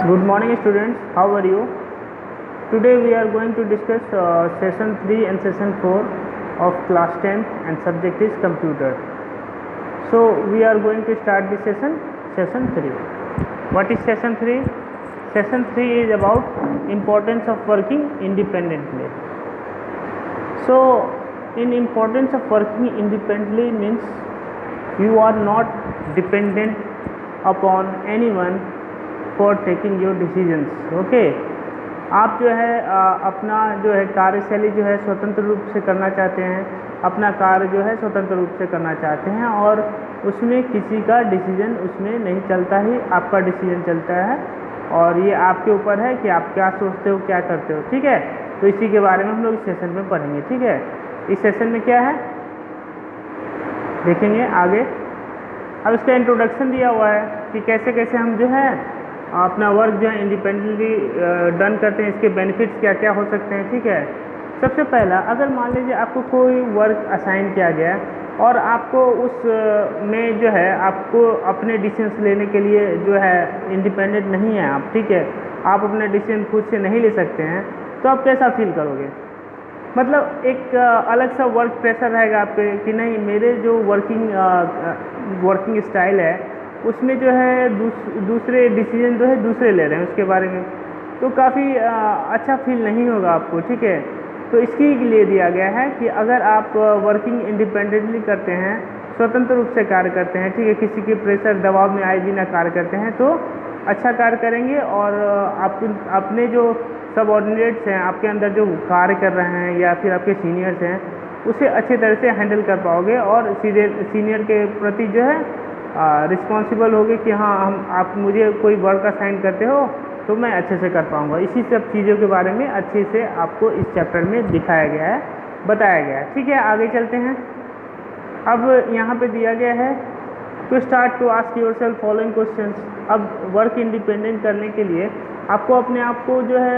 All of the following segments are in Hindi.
Good morning students, how are you? Today we are going to discuss session 3 and session 4 of class 10th and subject is computer. So we are going to start the session 3. What is session 3? Session 3 is about importance of working independently. So in importance of working independently means you are not dependent upon anyone for taking your decisions. Okay, आप जो है अपना जो है कार्यशैली जो है स्वतंत्र रूप से करना चाहते हैं, अपना कार्य जो है स्वतंत्र रूप से करना चाहते हैं और उसमें किसी का डिसीजन उसमें नहीं चलता, ही आपका डिसीजन चलता है और ये आपके ऊपर है कि आप क्या सोचते हो, क्या करते हो. ठीक है, तो इसी के बारे में हम लोग इस सेशन में पढ़ेंगे. ठीक है, इस सेशन में क्या है देखेंगे आगे. अब इसका इंट्रोडक्शन दिया हुआ है कि कैसे कैसे हम जो है अपना वर्क जो है इंडिपेंडेंटली डन करते हैं, इसके बेनिफिट्स क्या क्या हो सकते हैं. ठीक है, सबसे पहला अगर मान लीजिए आपको कोई वर्क असाइन किया गया और आपको उस में जो है आपको अपने डिसीजन लेने के लिए जो है इंडिपेंडेंट नहीं है आप. ठीक है, आप अपने डिसीजन खुद से नहीं ले सकते हैं, तो आप कैसा फील करोगे? मतलब एक अलग सा वर्क प्रेशर रहेगा आप पे कि नहीं, मेरे जो वर्किंग स्टाइल है उसमें जो है दूसरे डिसीजन जो है दूसरे ले रहे हैं उसके बारे में, तो काफ़ी अच्छा फील नहीं होगा आपको. ठीक है, तो इसके लिए दिया गया है कि अगर आप वर्किंग इंडिपेंडेंटली करते हैं, स्वतंत्र रूप से कार्य करते हैं, ठीक है, किसी के प्रेशर दबाव में आए बिना कार्य करते हैं, तो अच्छा कार्य करेंगे और आप अपने जो सबऑर्डिनेट्स हैं, आपके अंदर जो कार्य कर रहे हैं या फिर आपके सीनियर्स हैं, उसे अच्छे तरह से हैंडल कर पाओगे और सीनियर के प्रति जो है रिस्पॉन्सिबल होगे कि हाँ आप मुझे कोई वर्क असाइन करते हो तो मैं अच्छे से कर पाऊँगा. इसी सब चीज़ों के बारे में अच्छे से आपको इस चैप्टर में दिखाया गया है, बताया गया है. ठीक है, आगे चलते हैं. अब यहाँ पे दिया गया है to start to ask yourself following questions. अब वर्क इंडिपेंडेंट करने के लिए आपको अपने आप को जो है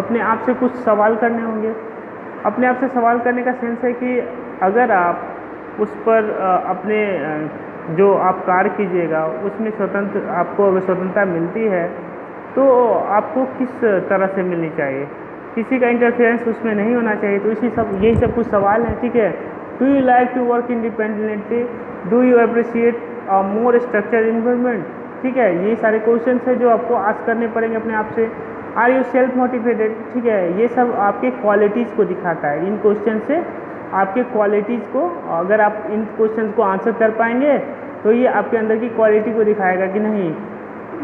अपने आप से कुछ सवाल करने होंगे. अपने आप से सवाल करने का सेंस है कि अगर आप उस पर अपने जो आप कार्य कीजिएगा उसमें आपको अगर स्वतंत्रता मिलती है तो आपको किस तरह से मिलनी चाहिए, किसी का इंटरफेरेंस उसमें नहीं होना चाहिए. तो यही सब कुछ सवाल हैं. ठीक है, do you like to work independently, do you appreciate more structured environment. ठीक है, ये सारे क्वेश्चन है जो आपको आस्क करने पड़ेंगे अपने आप से. Are you self motivated. ठीक है, ये सब आपके क्वालिटीज़ को दिखाता है. इन क्वेश्चन से आपके क्वालिटीज़ को, अगर आप इन क्वेश्चंस को आंसर कर पाएंगे तो ये आपके अंदर की क्वालिटी को दिखाएगा कि नहीं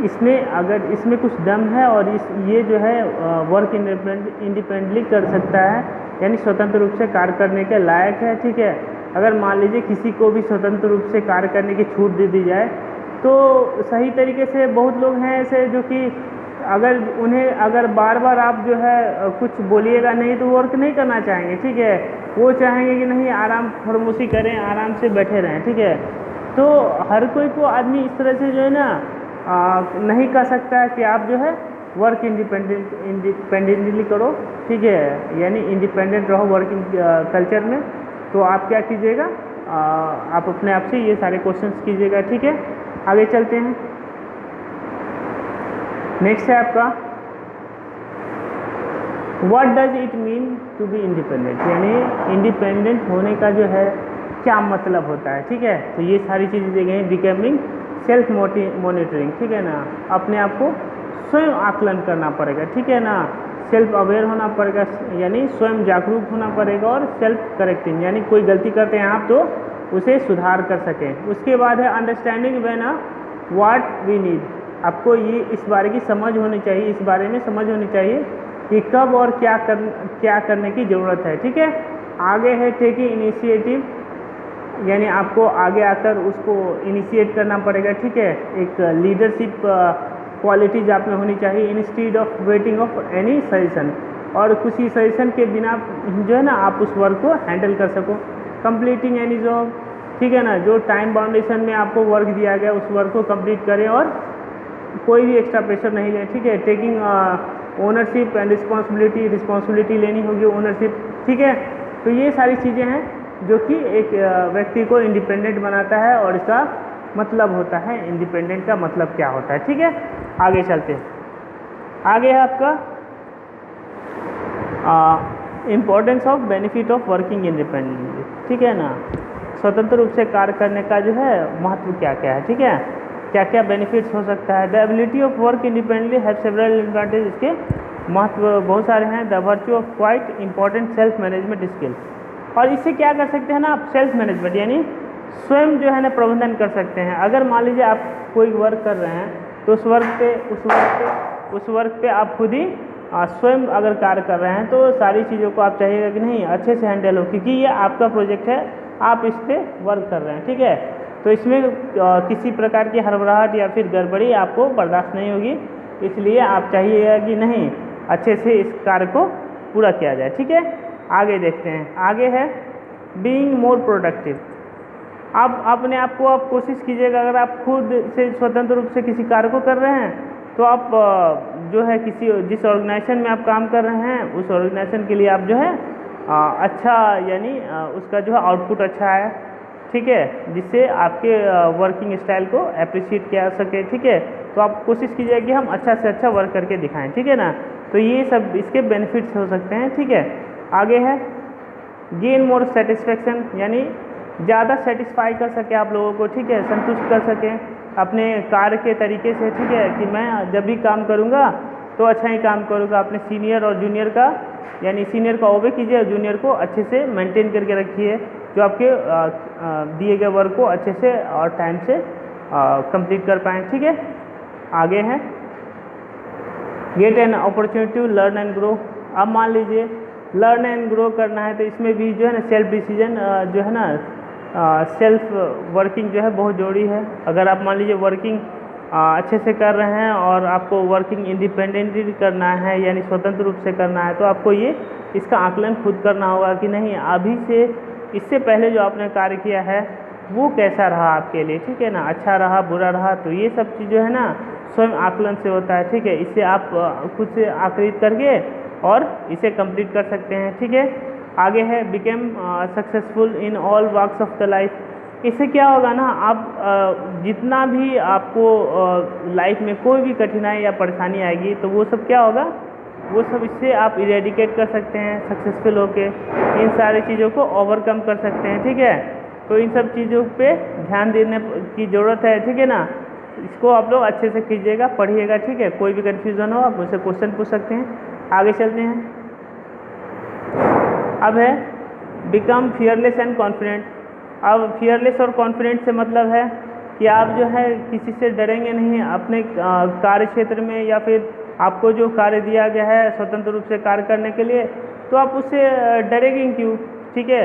इसमें कुछ दम है और ये जो है वर्क इंडिपेंडेंटली कर सकता है, यानी स्वतंत्र रूप से कार्य करने के लायक है. ठीक है, अगर मान लीजिए किसी को भी स्वतंत्र रूप से कार्य करने की छूट दे दी जाए तो सही तरीके से बहुत लोग हैं ऐसे जो कि अगर बार बार आप जो है कुछ बोलिएगा नहीं तो वर्क नहीं करना चाहेंगे. ठीक है, वो चाहेंगे कि नहीं आराम खामोशी करें, आराम से बैठे रहें. ठीक है, तो हर कोई को आदमी इस तरह से जो है ना नहीं कर सकता है कि आप जो है वर्क इंडिपेंडेंटली करो. ठीक है, यानी इंडिपेंडेंट रहो वर्किंग कल्चर में. तो आप क्या कीजिएगा, आप अपने आप से ये सारे क्वेश्चंस कीजिएगा. ठीक है, आगे चलते हैं. नेक्स्ट है आपका what does it mean to be independent, यानी इंडिपेंडेंट होने का जो है क्या मतलब होता है. ठीक है, तो ये सारी चीज़ें दी गई हैं. Becoming self monitoring. ठीक है ना, अपने आप को स्वयं आकलन करना पड़ेगा. ठीक है ना, सेल्फ अवेयर होना पड़ेगा, यानी स्वयं जागरूक होना पड़ेगा और सेल्फ करेक्टिंग, यानी कोई गलती करते हैं आप तो उसे सुधार कर सकें. उसके बाद है understanding when what we need. आपको ये इस बारे की समझ होनी चाहिए, इस बारे में समझ होनी चाहिए कि कब और क्या करने की ज़रूरत है. ठीक है, आगे है टेकिंग इनिशिएटिव, यानी आपको आगे आकर उसको इनिशिएट करना पड़ेगा. ठीक है, एक लीडरशिप क्वालिटीज आप में होनी चाहिए. Instead of waiting of any suggestion, और किसी सजेशन के बिना जो है ना आप उस वर्क को हैंडल कर सको. Completing any job. ठीक है ना, जो टाइम बाउंडेशन में आपको वर्क दिया गया उस वर्क को कंप्लीट करें और कोई भी एक्स्ट्रा प्रेशर नहीं लें. ठीक है, टेकिंग ओनरशिप एंड रिस्पॉन्सिबिलिटी लेनी होगी, ओनरशिप. ठीक है, तो ये सारी चीज़ें हैं जो कि एक व्यक्ति को इंडिपेंडेंट बनाता है और इसका मतलब होता है इंडिपेंडेंट का मतलब क्या होता है. ठीक है, आगे चलते हैं। आगे है आपका importance of benefit of working independently, ठीक है ना। स्वतंत्र रूप से कार्य करने का जो है महत्व क्या क्या है, ठीक है, क्या क्या बेनिफिट्स हो सकता है। The ability of work independently have several advantage, इसके महत्व बहुत सारे हैं। The virtue of quite important self management skill, और इससे क्या कर सकते हैं ना आप, सेल्फ मैनेजमेंट यानी स्वयं जो है ना प्रबंधन कर सकते हैं। अगर मान लीजिए आप कोई वर्क कर रहे हैं तो उस वर्क पे आप खुद ही स्वयं अगर कार्य कर रहे हैं तो सारी चीज़ों को आप चाहिएगा कि नहीं अच्छे से हैंडल हो, क्योंकि ये आपका प्रोजेक्ट है, आप इस पर वर्क कर रहे हैं, ठीक है। तो इसमें किसी प्रकार की हड़बड़ाहट या फिर गड़बड़ी आपको बर्दाश्त नहीं होगी, इसलिए आप चाहिएगा कि नहीं अच्छे से इस कार्य को पूरा किया जाए, ठीक है। आगे देखते हैं, आगे है बीइंग मोर प्रोडक्टिव। आप अपने आप को आप कोशिश कीजिएगा, अगर आप खुद से स्वतंत्र रूप से किसी कार्य को कर रहे हैं तो आप जो है जिस ऑर्गेनाइजेशन में आप काम कर रहे हैं उस ऑर्गेनाइजेशन के लिए आप जो है अच्छा यानी उसका जो है आउटपुट अच्छा है, ठीक है, जिससे आपके वर्किंग स्टाइल को अप्रिशिएट किया जा सके, ठीक है। तो आप कोशिश कीजिए कि हम अच्छा से अच्छा वर्क करके दिखाएं, ठीक है ना। तो ये सब इसके बेनिफिट्स हो सकते हैं, ठीक है। आगे है गेन मोर सेटिस्फेक्शन, यानी ज़्यादा सेटिस्फाई कर सके आप लोगों को, ठीक है, संतुष्ट कर सकें अपने कार्य के तरीके से, ठीक है, कि मैं जब भी काम करूँगा तो अच्छा ही काम करूँगा। अपने सीनियर और जूनियर का यानी सीनियर का ओबे कीजिए और जूनियर को अच्छे से मेंटेन करके रखिए, जो आपके दिए गए वर्क को अच्छे से और टाइम से कंप्लीट कर पाएँ, ठीक है। आगे है get an opportunity to learn and grow. अब मान लीजिए लर्न एंड ग्रो करना है तो इसमें भी जो है ना सेल्फ डिसीजन जो है ना सेल्फ वर्किंग जो है बहुत ज़रूरी है। अगर आप मान लीजिए वर्किंग अच्छे से कर रहे हैं और आपको वर्किंग इंडिपेंडेंटली करना है यानी स्वतंत्र रूप से करना है, तो आपको ये इसका आकलन खुद करना होगा कि नहीं अभी से इससे पहले जो आपने कार्य किया है वो कैसा रहा आपके लिए, ठीक है ना, अच्छा रहा बुरा रहा। तो ये सब चीज़ जो है ना स्वयं आकलन से होता है, ठीक है। इससे आप खुद से आकलित करके और इसे कंप्लीट कर सकते हैं, ठीक है। आगे है became successful in all works of the life. इससे क्या होगा ना, आप जितना भी आपको लाइफ में कोई भी कठिनाई या परेशानी आएगी तो वो सब क्या होगा, वो सब इससे आप इरेडिकेट कर सकते हैं, सक्सेसफुल होके इन सारी चीज़ों को ओवरकम कर सकते हैं, ठीक है। तो इन सब चीज़ों पे ध्यान देने की ज़रूरत है, ठीक है ना। इसको आप लोग अच्छे से कीजिएगा, पढ़िएगा, ठीक है। कोई भी कन्फ्यूज़न हो आप मुझसे क्वेश्चन पूछ सकते हैं। आगे चलते हैं। अब है बिकम फियरलेस एंड कॉन्फिडेंट। अब फियरलेस और कॉन्फिडेंट से मतलब है कि आप जो है किसी से डरेंगे नहीं अपने कार्य क्षेत्र में, या फिर आपको जो कार्य दिया गया है स्वतंत्र रूप से कार्य करने के लिए, तो आप उससे डरेंगे क्यों, ठीक है।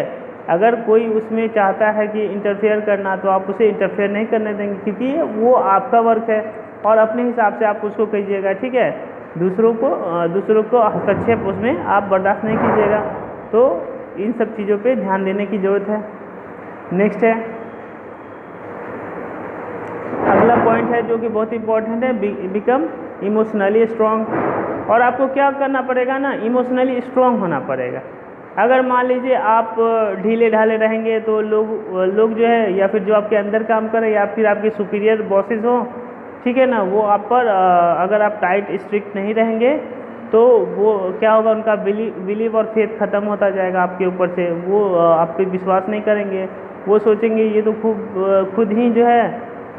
अगर कोई उसमें चाहता है कि इंटरफेयर करना तो आप उसे इंटरफेयर नहीं करने देंगे, क्योंकि वो आपका वर्क है और अपने हिसाब से आप उसको कीजिएगा, ठीक है। दूसरों को हस्तक्षेप उसमें आप बर्दाश्त नहीं कीजिएगा। तो इन सब चीज़ों पे ध्यान देने की ज़रूरत है। नेक्स्ट है अगला पॉइंट है जो कि बहुत इंपॉर्टेंट है, बिकम इमोशनली स्ट्रॉन्ग। और आपको क्या करना पड़ेगा ना, इमोशनली स्ट्रॉन्ग होना पड़ेगा। अगर मान लीजिए आप ढीले ढाले रहेंगे तो लोग जो है या फिर जो आपके अंदर काम करें या फिर आपके सुपीरियर बॉसेस हों, ठीक है ना, वो आप पर अगर आप टाइट स्ट्रिक्ट नहीं रहेंगे तो वो क्या होगा, उनका बिलीव और फेथ ख़त्म होता जाएगा आपके ऊपर से। वो आप पे विश्वास नहीं करेंगे, वो सोचेंगे ये तो खुद ही जो है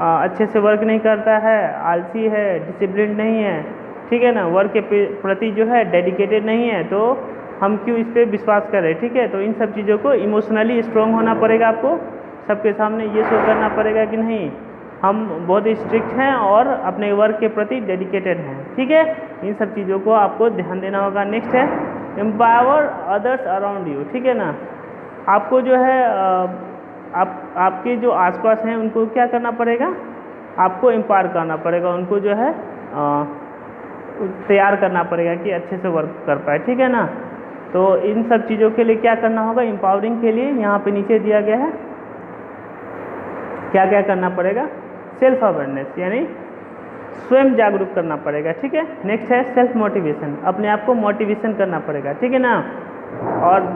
अच्छे से वर्क नहीं करता है, आलसी है, डिसिप्लिन नहीं है, ठीक है ना, वर्क के प्रति जो है डेडिकेटेड नहीं है, तो हम क्यों इस पर विश्वास करें, ठीक है। तो इन सब चीज़ों को इमोशनली स्ट्रॉन्ग होना पड़ेगा, आपको सबके सामने ये शो करना पड़ेगा कि नहीं हम बहुत ही स्ट्रिक्ट हैं और अपने वर्क के प्रति डेडिकेटेड हैं, ठीक है। इन सब चीज़ों को आपको ध्यान देना होगा। नेक्स्ट है एम्पावर अदर्स अराउंड यू, ठीक है ना। आपको जो है आपके जो आसपास हैं उनको क्या करना पड़ेगा, आपको एम्पावर करना पड़ेगा, उनको जो है तैयार करना पड़ेगा कि अच्छे से वर्क कर पाए, ठीक है ना। तो इन सब चीज़ों के लिए क्या करना होगा, एम्पावरिंग के लिए यहाँ पे नीचे दिया गया है क्या क्या करना पड़ेगा, सेल्फ अवेयरनेस यानी स्वयं जागरूक करना पड़ेगा, ठीक है। नेक्स्ट है सेल्फ मोटिवेशन, अपने आप को मोटिवेशन करना पड़ेगा, ठीक है ना। और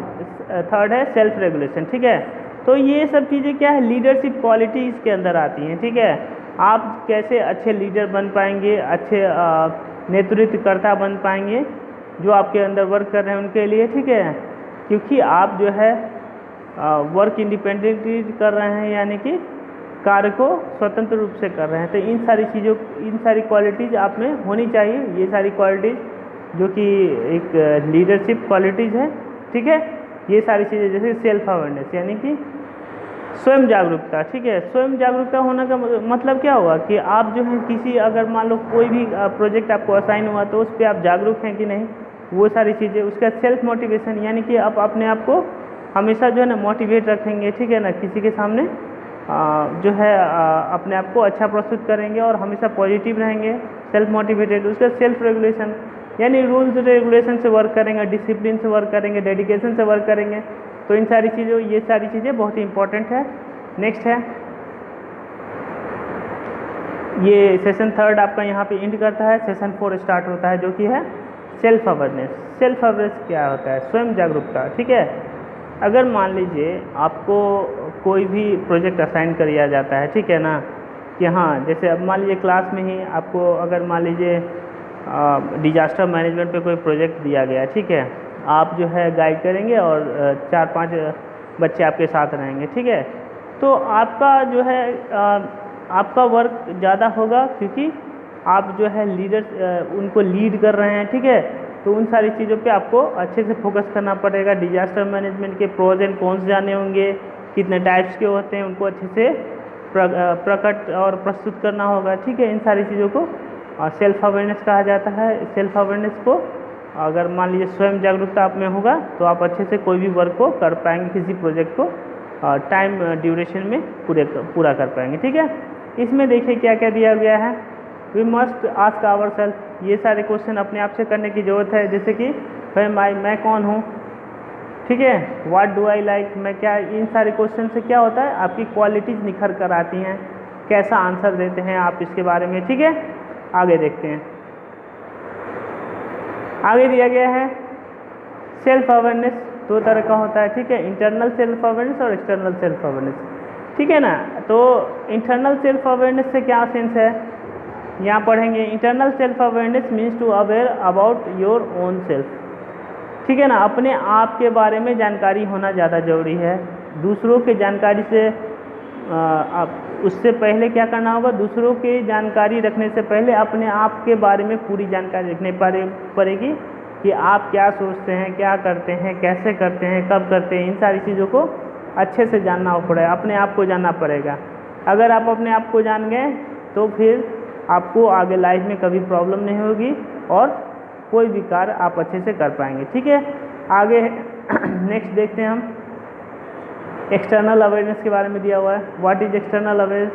थर्ड है सेल्फ रेगुलेशन, ठीक है। तो ये सब चीज़ें क्या है, लीडरशिप क्वालिटी इसके अंदर आती हैं, ठीक है। आप कैसे अच्छे लीडर बन पाएंगे, अच्छे नेतृत्वकर्ता बन पाएंगे जो आपके अंदर वर्क कर रहे हैं उनके लिए, ठीक है। क्योंकि आप जो है वर्क इंडिपेंडेंटली कर रहे हैं, यानी कि कार्य को स्वतंत्र रूप से कर रहे हैं। तो इन सारी क्वालिटीज़ आप में होनी चाहिए। ये सारी क्वालिटीज़ जो कि एक लीडरशिप क्वालिटीज़ है, ठीक है। ये सारी चीज़ें जैसे सेल्फ अवेयरनेस यानी कि स्वयं जागरूकता, ठीक है। स्वयं जागरूकता होने का मतलब क्या होगा कि आप जो है किसी, अगर मान लो कोई भी प्रोजेक्ट आपको असाइन हुआ तो उस पर आप जागरूक हैं कि नहीं, वो सारी चीज़ें। उसका सेल्फ मोटिवेशन यानी कि आप अपने आप को हमेशा जो है ना मोटिवेट रखेंगे, ठीक है ना। किसी के सामने जो है अपने आप को अच्छा प्रस्तुत करेंगे और हमेशा पॉजिटिव रहेंगे, सेल्फ मोटिवेटेड। उसका सेल्फ रेगुलेशन यानी रूल्स रेगुलेशन से वर्क करेंगे, डिसिप्लिन से वर्क करेंगे, डेडिकेशन से वर्क करेंगे। तो इन सारी चीज़ों, ये सारी चीज़ें बहुत ही इंपॉर्टेंट है। नेक्स्ट है, ये सेशन 3 आपका यहाँ पे एंड करता है, सेशन 4 स्टार्ट होता है जो कि है सेल्फ अवेयरनेस। सेल्फ अवेयरनेस क्या होता है? स्वयं जागरूकता, ठीक है। अगर मान लीजिए आपको कोई भी प्रोजेक्ट असाइन कर दिया जाता है, ठीक है ना, कि हाँ जैसे अब मान लीजिए क्लास में ही आपको अगर मान लीजिए डिजास्टर मैनेजमेंट पे कोई प्रोजेक्ट दिया गया, ठीक है। आप जो है गाइड करेंगे और 4-5 बच्चे आपके साथ रहेंगे, ठीक है। तो आपका जो है आपका वर्क ज़्यादा होगा क्योंकि आप जो है लीडर उनको लीड कर रहे हैं, ठीक है। तो उन सारी चीज़ों पे आपको अच्छे से फोकस करना पड़ेगा। डिजास्टर मैनेजमेंट के प्रोज एंड कॉन्स जाने होंगे, कितने टाइप्स के होते हैं उनको अच्छे से प्रकट और प्रस्तुत करना होगा, ठीक है। इन सारी चीज़ों को सेल्फ अवेयरनेस कहा जाता है। सेल्फ अवेयरनेस को अगर मान लीजिए स्वयं जागरूकता आप में होगा तो आप अच्छे से कोई भी वर्क को कर पाएंगे, किसी प्रोजेक्ट को टाइम ड्यूरेशन में पूरा कर पाएंगे, ठीक है। इसमें देखिए क्या क्या दिया गया है। We must ask our self, ये सारे क्वेश्चन अपने आप से करने की ज़रूरत है। जैसे कि भाई मैं कौन हूँ, ठीक है। व्हाट डू आई लाइक, मैं क्या, इन सारे क्वेश्चन से क्या होता है आपकी क्वालिटीज़ निखर कर आती हैं। कैसा आंसर देते हैं आप इसके बारे में, ठीक है। आगे देखते हैं। आगे दिया गया है सेल्फ अवेयरनेस 2 तरह का होता है, ठीक है। इंटरनल सेल्फ अवेयरनेस और एक्सटर्नल सेल्फ अवेयरनेस, ठीक है ना। तो इंटरनल सेल्फ अवेयरनेस से क्या सेंस है, यहाँ पढ़ेंगे। Internal self awareness means to aware about your own self, ठीक है ना। अपने आप के बारे में जानकारी होना ज़्यादा ज़रूरी है। दूसरों के जानकारी से आप उससे पहले क्या करना होगा, दूसरों की जानकारी रखने से पहले अपने आप के बारे में पूरी जानकारी रखनी पड़ेगी कि आप क्या सोचते हैं, क्या करते हैं, कैसे करते हैं, कब करते हैं। इन सारी चीज़ों को अच्छे से जानना पड़ेगा, अपने आप को जानना पड़ेगा। अगर आप अपने आप को जान गए तो फिर आपको आगे लाइफ में कभी प्रॉब्लम नहीं होगी और कोई भी कार्य आप अच्छे से कर पाएंगे, ठीक है। आगे नेक्स्ट देखते हैं हम एक्सटर्नल अवेयरनेस के बारे में दिया हुआ है। What is external awareness?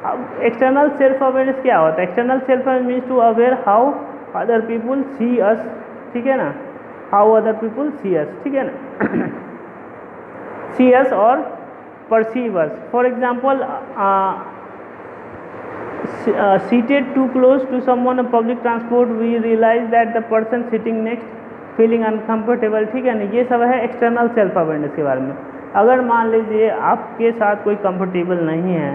अब एक्सटर्नल सेल्फ अवेयरनेस क्या होता है? External self awareness means to aware how other people see us, ठीक है ना। How other people see us, ठीक है ना। सी अस और perceive us. For example seated too close to someone on public transport, we realize that the person sitting next feeling uncomfortable, ठीक है ना। ये सब है एक्सटर्नल सेल्फ अवेयरनेस के बारे में। अगर मान लीजिए आपके साथ कोई कंफर्टेबल नहीं है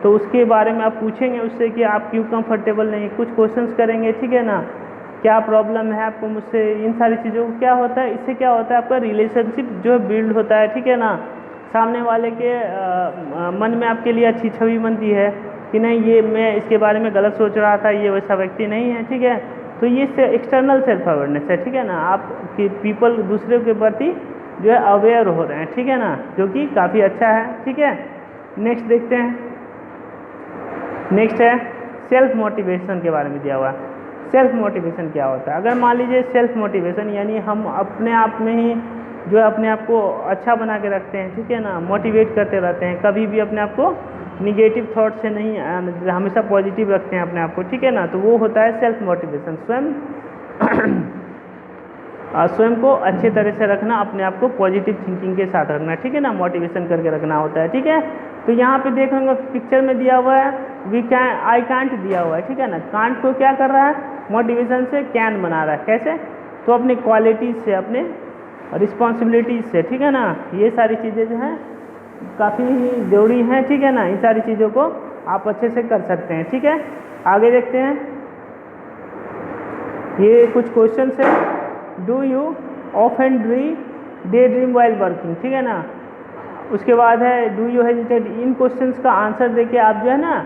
तो उसके बारे में आप पूछेंगे उससे कि आप क्यों कंफर्टेबल नहीं, कुछ क्वेश्चंस करेंगे, ठीक है ना। क्या प्रॉब्लम है आपको मुझसे, इन सारी चीज़ों को क्या होता है, इससे क्या होता है आपका रिलेशनशिप जो है बिल्ड होता है, ठीक है ना। सामने वाले के मन में आपके लिए अच्छी छवि बनती है कि नहीं ये मैं इसके बारे में गलत सोच रहा था, ये वैसा व्यक्ति नहीं है, ठीक है। तो ये एक्सटर्नल सेल्फ अवेयरनेस है, ठीक है ना। आप कि पीपल दूसरे के प्रति जो है अवेयर हो रहे हैं, ठीक है ना, जो कि काफ़ी अच्छा है, ठीक है। नेक्स्ट देखते हैं। नेक्स्ट है सेल्फ मोटिवेशन के बारे में दिया हुआ है। सेल्फ मोटिवेशन क्या होता है? अगर मान लीजिए सेल्फ मोटिवेशन यानी हम अपने आप में ही जो है अपने आप को अच्छा बना के रखते हैं, ठीक है ना, मोटिवेट करते रहते हैं, कभी भी अपने आप को निगेटिव थॉट से नहीं, हमेशा पॉजिटिव रखते हैं अपने आप को, ठीक है ना। तो वो होता है सेल्फ मोटिवेशन। स्वयं को अच्छे तरह से रखना, अपने आप को पॉजिटिव थिंकिंग के साथ रखना, ठीक है ना, मोटिवेशन करके रखना होता है, ठीक है। तो यहाँ पे देख रहे पिक्चर में दिया हुआ है आई कांट दिया हुआ है, ठीक है ना। कांट को क्या कर रहा है, मोटिवेशन से कैन बना रहा है। कैसे? तो अपनी क्वालिटीज़ से, अपने रिस्पॉन्सिबिलिटीज़ से, ठीक है ना। ये सारी चीज़ें जो हैं काफ़ी ज़रूरी हैं, ठीक है ना। इन सारी चीज़ों को आप अच्छे से कर सकते हैं। ठीक है, आगे देखते हैं। ये कुछ क्वेश्चन है। Do you often day dream while working, ठीक है ना। उसके बाद है do you hesitate. In questions का आंसर देके आप जो है ना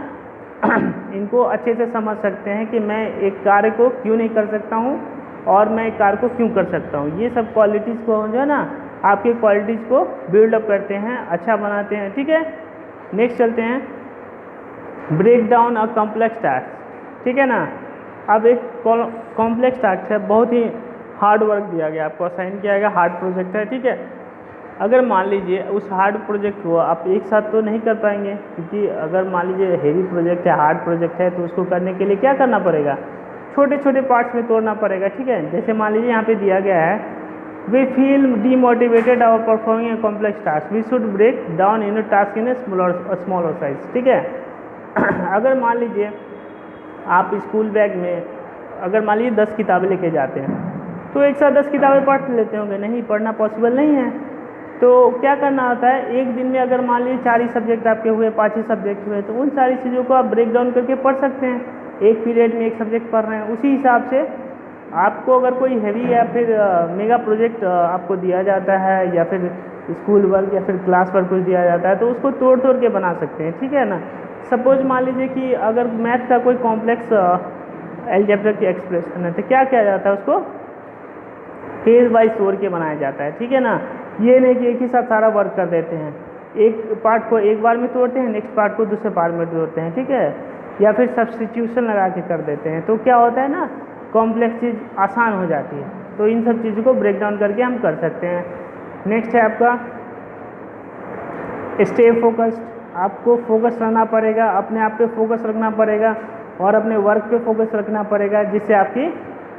इनको अच्छे से समझ सकते हैं कि मैं एक कार्य को क्यों नहीं कर सकता हूँ और मैं एक कार्य को क्यों कर सकता हूँ। ये सब क्वालिटीज़ को जो है ना आपकी क्वालिटीज़ को बिल्डअप करते हैं, अच्छा बनाते हैं। ठीक है, नेक्स्ट चलते हैं। Break down a complex task, ठीक है ना। अब एक कॉम्प्लेक्स टास्क है, बहुत ही हार्ड वर्क दिया गया, आपको असाइन किया गया, हार्ड प्रोजेक्ट है। ठीक है, अगर मान लीजिए उस हार्ड प्रोजेक्ट को आप एक साथ तो नहीं कर पाएंगे, क्योंकि अगर मान लीजिए हेवी प्रोजेक्ट है, हार्ड प्रोजेक्ट है, तो उसको करने के लिए क्या करना पड़ेगा, छोटे छोटे पार्ट्स में तोड़ना पड़ेगा। ठीक है, जैसे मान लीजिए यहाँ पे दिया गया है we feel demotivated our performing a complex task, we should break down in task in a smaller size. ठीक है अगर मान लीजिए आप स्कूल बैग में अगर मान लीजिए 10 किताबें लेके जाते हैं, तो एक साथ 10 किताबें पढ़ लेते होंगे, नहीं पढ़ना पॉसिबल नहीं है। तो क्या करना होता है, एक दिन में अगर मान लीजिए 4 ही सब्जेक्ट आपके हुए, 5 ही सब्जेक्ट हुए, तो उन सारी चीज़ों को आप ब्रेक डाउन करके पढ़ सकते हैं। एक पीरियड में एक सब्जेक्ट पढ़ रहे हैं, उसी हिसाब से आपको अगर कोई हैवी या फिर मेगा प्रोजेक्ट आपको दिया जाता है या फिर स्कूल वर्क या फिर क्लास वर्क कुछ दिया जाता है, तो उसको तोड़ तोड़ के बना सकते हैं। ठीक है ना। सपोज मान लीजिए कि अगर मैथ का कोई कॉम्प्लेक्स अलजेब्रिक एक्सप्रेशन है, तो क्या किया जाता है, उसको फेज वाइज तोड़ के बनाया जाता है। ठीक है ना, ये नहीं कि एक ही साथ सारा वर्क कर देते हैं, एक पार्ट को एक बार में तोड़ते हैं, नेक्स्ट पार्ट को दूसरे पार्ट में तोड़ते हैं। ठीक है, या फिर सब्स्टिट्यूशन लगा के कर देते हैं, तो क्या होता है ना, कॉम्प्लेक्स चीज़ आसान हो जाती है। तो इन सब चीज़ों को ब्रेक डाउन करके हम कर सकते हैं। नेक्स्ट है आपका स्टे फोकस्ड। आपको फोकस रहना पड़ेगा, अपने आप पे फोकस रखना पड़ेगा और अपने वर्क पे फोकस रखना पड़ेगा, जिससे आपकी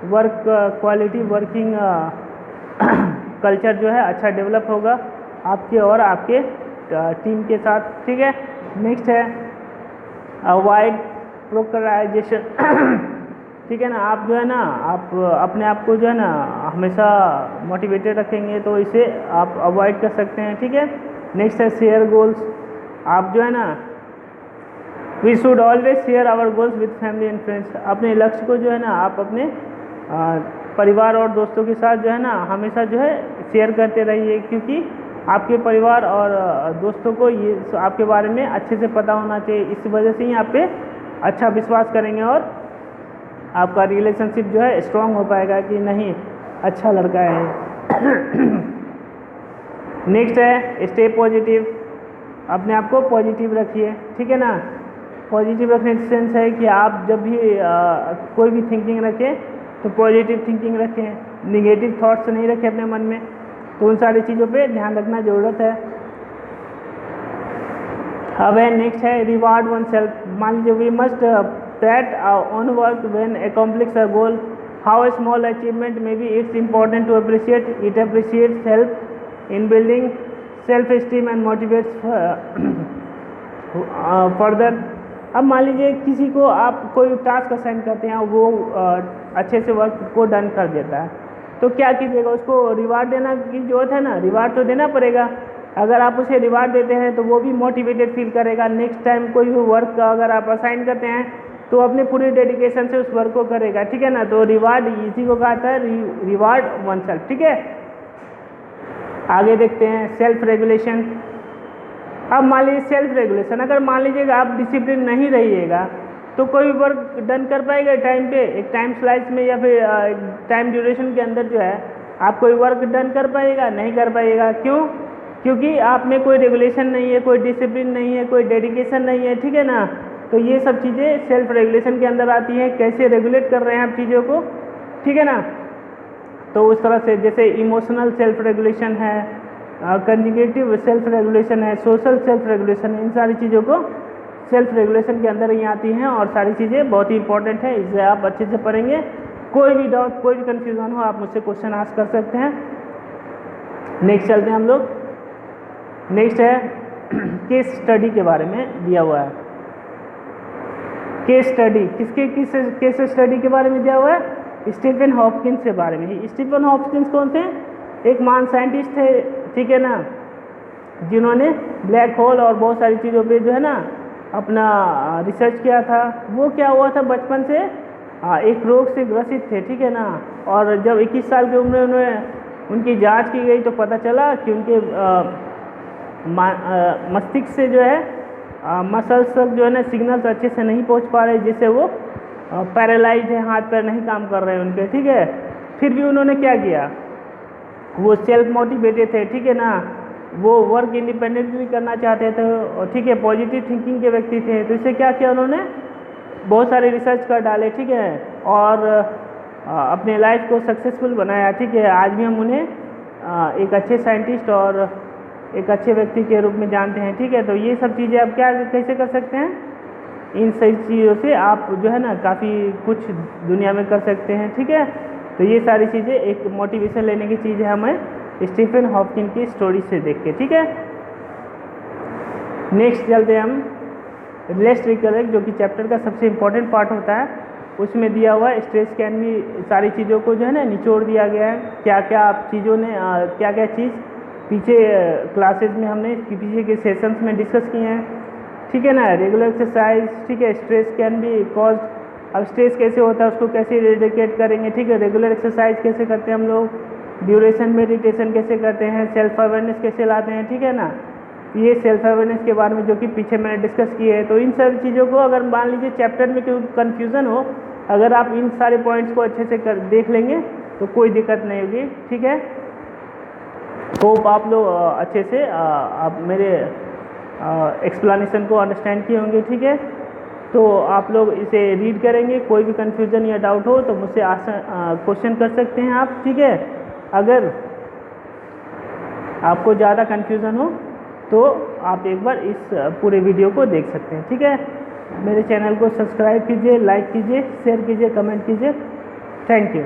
वर्क क्वालिटी, वर्किंग कल्चर जो है अच्छा डेवलप होगा आपके और आपके टीम के साथ। ठीक है, नेक्स्ट है अवॉइड प्रोक्रेस्टिनेशन। ठीक है ना, आप जो है ना आप अपने आप को जो है ना हमेशा मोटिवेटेड रखेंगे, तो इसे आप अवॉइड कर सकते हैं। ठीक है, नेक्स्ट है शेयर गोल्स। आप जो है ना we should always share our goals with family and friends. अपने लक्ष्य को जो है ना आप अपने परिवार और दोस्तों के साथ जो है ना हमेशा जो है शेयर करते रहिए, क्योंकि आपके परिवार और दोस्तों को ये आपके बारे में अच्छे से पता होना चाहिए। इस वजह से ही आप पे अच्छा विश्वास करेंगे और आपका रिलेशनशिप जो है स्ट्रांग हो पाएगा कि नहीं अच्छा लड़का है। नेक्स्ट है स्टे पॉजिटिव। अपने आप को पॉजिटिव रखिए। ठीक है ना, पॉजिटिव रखने का सेंस है कि आप जब भी कोई भी थिंकिंग रखें तो पॉजिटिव थिंकिंग रखें, निगेटिव थॉट्स नहीं रखें अपने मन में। तो उन सारी चीज़ों पे ध्यान रखना ज़रूरत है। अब है नेक्स्ट है रिवार्ड वन सेल्फ। मान लीजिए we must pat on work when accomplish a goal, how a small achievement may be, it's important to appreciate it, appreciates help in building self esteem and motivates further. अब मान लीजिए किसी को आप कोई टास्क असाइन करते हैं, वो अच्छे से वर्क को डन कर देता है, तो क्या कीजिएगा, उसको रिवार्ड देना की जरूरत है ना, रिवार्ड तो देना पड़ेगा। अगर आप उसे रिवार्ड देते हैं तो वो भी मोटिवेटेड फील करेगा। नेक्स्ट टाइम कोई भी वर्क अगर आप असाइन करते हैं तो अपने पूरी डेडिकेशन से उस वर्क को करेगा। ठीक है ना, तो रिवार्ड इसी को कहता है रिवार्ड वन सेल्फ। ठीक है, आगे देखते हैं सेल्फ रेगुलेशन। अब मान लीजिए सेल्फ रेगुलेशन, अगर मान लीजिएगा आप डिसिप्लिन नहीं रहिएगा तो कोई वर्क डन कर पाएगा टाइम पे, एक टाइम स्लाइस में या फिर टाइम ड्यूरेशन के अंदर जो है आप कोई वर्क डन कर पाएगा, नहीं कर पाएगा। क्यों? क्योंकि आप में कोई रेगुलेशन नहीं है, कोई डिसिप्लिन नहीं है, कोई डेडिकेशन नहीं है। ठीक है ना, तो ये सब चीज़ें सेल्फ रेगुलेशन के अंदर आती हैं। कैसे रेगुलेट कर रहे हैं आप चीज़ों को, ठीक है ना। तो उस तरह से जैसे इमोशनल सेल्फ रेगुलेशन है, कंजुगेटिव सेल्फ रेगुलेशन है, सोशल सेल्फ रेगुलेशन है, इन सारी चीज़ों को सेल्फ रेगुलेशन के अंदर ही आती हैं और सारी चीज़ें बहुत ही इंपॉर्टेंट है। इसे आप अच्छे से पढ़ेंगे। कोई भी डाउट, कोई भी कन्फ्यूज़न हो आप मुझसे क्वेश्चन आस्क कर सकते हैं। नेक्स्ट चलते हैं हम लोग। नेक्स्ट है केस स्टडी के बारे में दिया हुआ है। केस स्टडी किसके किस केस स्टडी के बारे में दिया हुआ है? स्टीफन हॉपकिंस के बारे में। स्टीफन हॉपकिंस कौन थे? एक महान साइंटिस्ट थे, ठीक है ना, जिन्होंने ब्लैक होल और बहुत सारी चीज़ों पे जो है ना अपना रिसर्च किया था। वो क्या हुआ था, बचपन से एक रोग से ग्रसित थे, ठीक है ना। और जब 21 साल की उम्र में उनकी जांच की गई तो पता चला कि उनके मस्तिष्क से जो है मसल्स तक जो है ना सिग्नल्स अच्छे से नहीं पहुंच पा रहे, जिससे वो पैरालाइज्ड है, हाथ पैर नहीं काम कर रहे हैं उनके, ठीक है। फिर भी उन्होंने क्या किया, वो सेल्फ मोटिवेटेड थे, ठीक है ना। वो वर्क इंडिपेंडेंटली करना चाहते थे, और ठीक है, पॉजिटिव थिंकिंग के व्यक्ति थे। तो इससे क्या किया उन्होंने, बहुत सारे रिसर्च कर डाले, ठीक है, और अपने लाइफ को सक्सेसफुल बनाया, ठीक है। आज भी हम उन्हें एक अच्छे साइंटिस्ट और एक अच्छे व्यक्ति के रूप में जानते हैं, ठीक है। तो ये सब चीज़ें आप क्या कैसे कर सकते हैं, इन सही चीज़ों से आप जो है ना काफ़ी कुछ दुनिया में कर सकते हैं, ठीक है। तो ये सारी चीज़ें एक मोटिवेशन लेने की चीज़ है हमें स्टीफन हॉकिंस की स्टोरी से देख के, ठीक है। नेक्स्ट चलते हैं हम रिलेस्ट रिकरेक्ट, जो कि चैप्टर का सबसे इम्पोर्टेंट पार्ट होता है। उसमें दिया हुआ है स्ट्रेस कैन भी, सारी चीज़ों को जो है ना निचोड़ दिया गया है, क्या क्या आप चीज़ों ने क्या क्या चीज़ पीछे क्लासेस में हमने पीछे के सेशंस में डिस्कस किए हैं, ठीक है ना। रेगुलर एक्सरसाइज, ठीक है, स्ट्रेस कैन बी कॉज, अब स्ट्रेस कैसे होता है उसको कैसे इरेडिकेट करेंगे, ठीक है। रेगुलर एक्सरसाइज कैसे करते हैं हम लोग, ड्यूरेशन मेडिटेशन कैसे करते हैं, सेल्फ अवेयरनेस कैसे लाते हैं, ठीक है ना। ये सेल्फ अवेयरनेस के बारे में जो कि पीछे मैंने डिस्कस किए हैं। तो इन सारी चीज़ों को अगर मान लीजिए चैप्टर में कोई कन्फ्यूज़न हो, अगर आप इन सारे पॉइंट्स को अच्छे से देख लेंगे तो कोई दिक्कत नहीं होगी, ठीक है। होप आप लोग अच्छे से आप मेरे एक्सप्लेनेशन को अंडरस्टैंड किए होंगे, ठीक है। तो आप लोग इसे रीड करेंगे, कोई भी कन्फ्यूज़न या डाउट हो तो मुझसे क्वेश्चन कर सकते हैं आप, ठीक है। अगर आपको ज़्यादा कन्फ्यूज़न हो तो आप एक बार इस पूरे वीडियो को देख सकते हैं, ठीक है। मेरे चैनल को सब्सक्राइब कीजिए, लाइक कीजिए, शेयर कीजिए, कमेंट कीजिए। Thank you.